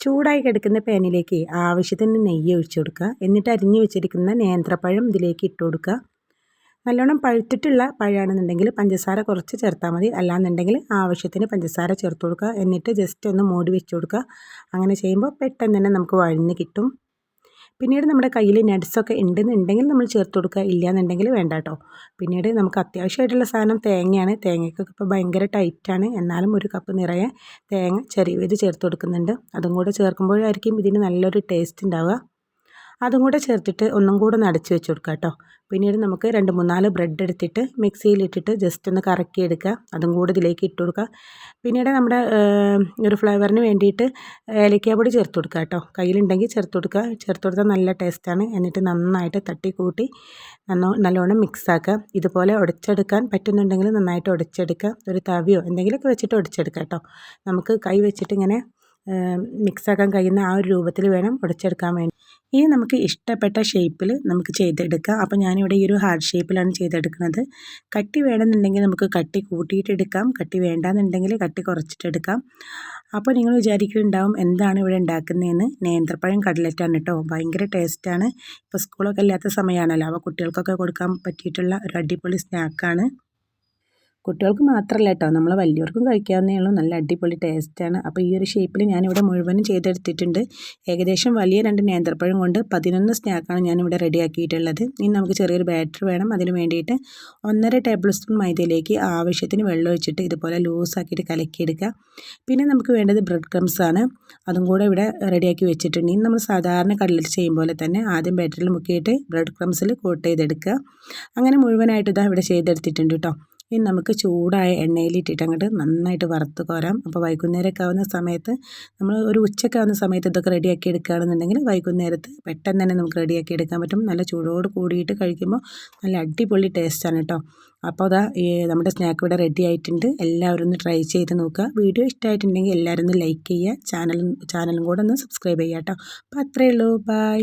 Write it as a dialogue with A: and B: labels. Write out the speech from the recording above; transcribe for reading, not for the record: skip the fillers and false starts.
A: ചൂടായി കിടക്കുന്ന പാനിലേക്ക് ആവശ്യത്തിന് നെയ്യ് ഒഴിച്ചു കൊടുക്കുക. എന്നിട്ട് അരിഞ്ഞു വെച്ചിരിക്കുന്ന നേന്ത്രപ്പഴം ഇതിലേക്ക് ഇട്ട് കൊടുക്കുക. നല്ലോണം പഴുത്തിട്ടുള്ള പഴമാണെന്നുണ്ടെങ്കിൽ പഞ്ചസാര കുറച്ച് ചേർത്താൽ മതി. അല്ലാന്നുണ്ടെങ്കിൽ ആവശ്യത്തിന് പഞ്ചസാര ചേർത്ത് കൊടുക്കുക. എന്നിട്ട് ജസ്റ്റ് ഒന്ന് മൂടി വെച്ച് കൊടുക്കുക. അങ്ങനെ ചെയ്യുമ്പോൾ പെട്ടെന്ന് തന്നെ നമുക്ക് വഴന്ന് കിട്ടും. പിന്നീട് നമ്മുടെ കയ്യിൽ നട്ട്സൊക്കെ ഉണ്ടെന്നുണ്ടെങ്കിൽ നമ്മൾ ചേർത്ത് കൊടുക്കുക. ഇല്ലയെന്നുണ്ടെങ്കിൽ വേണ്ട കേട്ടോ. പിന്നീട് നമുക്ക് അത്യാവശ്യമായിട്ടുള്ള സാധനം തേങ്ങയാണ്. തേങ്ങയ്ക്കൊക്കെ ഇപ്പോൾ ഭയങ്കര ടൈറ്റാണ്. എന്നാലും ഒരു കപ്പ് നിറയെ തേങ്ങ ചെറിയത് ചേർത്ത് കൊടുക്കുന്നുണ്ട്. അതും കൂടെ ചേർക്കുമ്പോഴായിരിക്കും ഇതിന് നല്ലൊരു ടേസ്റ്റ് ഉണ്ടാവുക. അതും കൂടെ ചേർത്തിട്ട് ഒന്നും കൂടെ ഒന്ന് അടച്ച് വെച്ച് കൊടുക്കുക കേട്ടോ. പിന്നീട് നമുക്ക് 2-3-4 ബ്രെഡ് എടുത്തിട്ട് മിക്സിയിലിട്ടിട്ട് ജസ്റ്റ് ഒന്ന് കറക്കിയെടുക്കുക. അതും കൂടെ ഇതിലേക്ക് ഇട്ട് കൊടുക്കുക. പിന്നീട് നമ്മുടെ ഒരു ഫ്ലേവറിന് വേണ്ടിയിട്ട് ഏലക്കാപ്പൊടി ചേർത്ത് കൊടുക്കുക കേട്ടോ. കയ്യിലുണ്ടെങ്കിൽ ചേർത്ത് കൊടുക്കുക. ചേർത്ത് കൊടുത്താൽ നല്ല ടേസ്റ്റാണ്. എന്നിട്ട് നന്നായിട്ട് തട്ടി കൂട്ടി നല്ലോണം മിക്സാക്കുക. ഇതുപോലെ ഉടച്ചെടുക്കാൻ പറ്റുന്നുണ്ടെങ്കിൽ നന്നായിട്ട് ഉടച്ചെടുക്കുക. ഒരു തവിയോ എന്തെങ്കിലുമൊക്കെ വെച്ചിട്ട് ഉടച്ചെടുക്കുക കേട്ടോ. നമുക്ക് കൈ വെച്ചിട്ട് ഇങ്ങനെ മിക്സാക്കാൻ കഴിയുന്ന ആ ഒരു രൂപത്തിൽ വേണം ഉടച്ചെടുക്കാൻ വേണ്ടി. ഇനി നമുക്ക് ഇഷ്ടപ്പെട്ട ഷേപ്പിൽ നമുക്ക് ചെയ്തെടുക്കാം. അപ്പോൾ ഞാനിവിടെ ഈ ഒരു ഹാർട്ട് ഷേപ്പിലാണ് ചെയ്തെടുക്കുന്നത്. കട്ടി വേണമെന്നുണ്ടെങ്കിൽ നമുക്ക് കട്ടി കൂട്ടിയിട്ടെടുക്കാം. കട്ടി വേണ്ടാന്നുണ്ടെങ്കിൽ കട്ടി കുറച്ചിട്ടെടുക്കാം. അപ്പോൾ നിങ്ങൾ വിചാരിക്കുന്നുണ്ടാവും എന്താണ് ഇവിടെ ഉണ്ടാക്കുന്നതെന്ന്. നേന്ത്രപ്പഴം കട്ലറ്റാണ് കേട്ടോ. ഭയങ്കര ടേസ്റ്റാണ്. ഇപ്പോൾ സ്കൂളൊക്കെ ഇല്ലാത്ത സമയമാണല്ലോ. അപ്പോൾ കുട്ടികൾക്കൊക്കെ കൊടുക്കാൻ പറ്റിയിട്ടുള്ള ഒരു അടിപൊളി സ്നാക്കാണ്. കുട്ടികൾക്ക് മാത്രമല്ല കേട്ടോ, നമ്മൾ വലിയവർക്കും കഴിക്കാവുന്നേ ഉള്ളൂ. നല്ല അടിപൊളി ടേസ്റ്റാണ്. അപ്പോൾ ഈ ഒരു ഷേപ്പിൽ ഞാനിവിടെ മുഴുവനും ചെയ്തെടുത്തിട്ടുണ്ട്. ഏകദേശം വലിയ 2 നേന്ത്രപ്പഴം കൊണ്ട് 11 സ്നാക്കാണ് ഞാനിവിടെ റെഡിയാക്കിയിട്ടുള്ളത്. ഇനി നമുക്ക് ചെറിയൊരു ബാറ്റർ വേണം. അതിന് വേണ്ടിയിട്ട് 1.5 ടേബിൾ സ്പൂൺ മൈദയിലേക്ക് ആവശ്യത്തിന് വെള്ളം ഒഴിച്ചിട്ട് ഇതുപോലെ ലൂസാക്കിയിട്ട് കലക്കിയെടുക്കുക. പിന്നെ നമുക്ക് വേണ്ടത് ബ്രെഡ് ക്രംസ് ആണ്. അതും കൂടെ ഇവിടെ റെഡിയാക്കി വെച്ചിട്ടുണ്ട്. ഇനി നമ്മൾ സാധാരണ കട്ലറ്റ് ചെയ്യും പോലെ തന്നെ ആദ്യം ബാറ്ററിൽ മുക്കിയിട്ട് ബ്രെഡ് ക്രംസിൽ കോട്ട് ചെയ്തെടുക്കുക. അങ്ങനെ മുഴുവനായിട്ട് ഇതാ ഇവിടെ ചെയ്തെടുത്തിട്ടുണ്ട് കേട്ടോ. ഇനി നമുക്ക് ചൂടായ എണ്ണയിലിട്ടിട്ട് അങ്ങോട്ട് നന്നായിട്ട് വറുത്ത് കോരാം. അപ്പോൾ വൈകുന്നേരമൊക്കെ ആവുന്ന സമയത്ത് നമ്മൾ ഒരു ഉച്ചയൊക്കെ ആവുന്ന സമയത്ത് ഇതൊക്കെ റെഡിയാക്കി എടുക്കുകയാണെന്നുണ്ടെങ്കിൽ വൈകുന്നേരത്ത് പെട്ടെന്ന് തന്നെ നമുക്ക് റെഡിയാക്കി എടുക്കാൻ പറ്റും. നല്ല ചൂടോട് കൂടിയിട്ട് കഴിക്കുമ്പോൾ നല്ല അടിപൊളി ടേസ്റ്റാണ് കേട്ടോ. അപ്പോൾ അതാ നമ്മുടെ സ്നാക്ക് ഇവിടെ റെഡി ആയിട്ടുണ്ട്. എല്ലാവരും ഒന്ന് ട്രൈ ചെയ്ത് നോക്കുക. വീഡിയോ ഇഷ്ടമായിട്ടുണ്ടെങ്കിൽ എല്ലാവരും ഒന്ന് ലൈക്ക് ചെയ്യുക. ചാനലും കൂടെ ഒന്ന് സബ്സ്ക്രൈബ് ചെയ്യുക കേട്ടോ. അപ്പോൾ അത്രയേ ഉള്ളൂ. ബൈ.